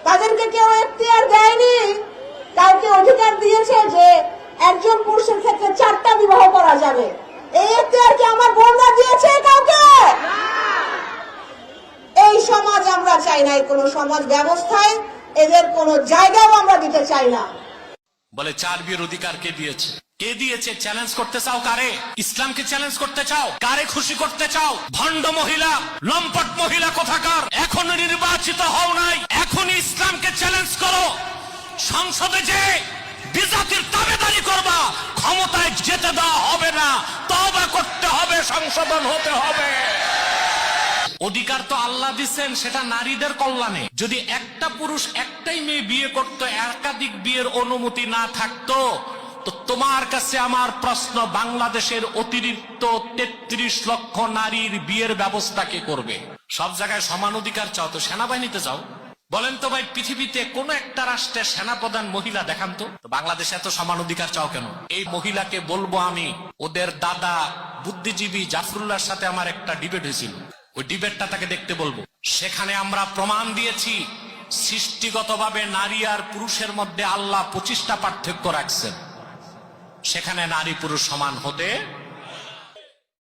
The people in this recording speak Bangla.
তাদেরকে কেউ এখতিয়ার দেয়নি, কাউকে অধিকার দিয়েছে যে একজন পুরুষের ক্ষেত্রে 4টা বিবাহ করা যাবে। এই এখতিয়ার কি আমার বোনরা দিয়েছে কাউকে? এই সমাজ আমরা চাই না, কোন সমাজ ব্যবস্থায় এদের কোন জায়গাও আমরা দিতে চাই না। বলে 4 বিয়ের অধিকার কে দিয়েছে? কে দিয়েছে? চ্যালেঞ্জ করতে চাও কারে? ইসলামকে চ্যালেঞ্জ করতে চাও? কারে খুশি করতে চাও? ভণ্ড মহিলা, লম্পট মহিলা কোথাকার, এখনো নির্বাচিত হও নাই, এখনই ইসলামকে চ্যালেঞ্জ করো। সংসদে যে বিজাতির তাবেদারি করবা, ক্ষমতায় যেতে দেওয়া হবে না, তওবা করতে হবে, সংশোধন হতে হবে। অধিকার তো আল্লাহ দিচ্ছেন, সেটা নারীদের কল্যাণে। যদি একটা পুরুষ একটাই মেয়ে বিয়ে করত, একাধিক বিয়ের অনুমতি না থাকতো, তো তোমার কাছে আমার প্রশ্ন, বাংলাদেশের অতিরিক্ত 33 লক্ষ নারীর বিয়ের ব্যবস্থা কে করবে? সব জায়গায় সমান অধিকার চাও, তো সেনাবাহিনীতে যাও। বলেন তো ভাই, পৃথিবীতে কোন একটা রাষ্ট্রের সেনাপ্রধান মহিলা দেখান তো। বাংলাদেশে এত সমান অধিকার চাও কেন? এই মহিলাকে বলবো আমি, ওদের দাদা বুদ্ধিজীবী জাফরুল্লাহর সাথে আমার একটা ডিবেট হয়েছিল, ওই ডিবেটটা তাকে দেখতে বলবো। সেখানে আমরা প্রমাণ দিয়েছি সৃষ্টিগতভাবে নারী আর পুরুষের মধ্যে আল্লাহ 25টা পার্থক্য রাখছেন। সেখানে নারী পুরুষ সমান হতে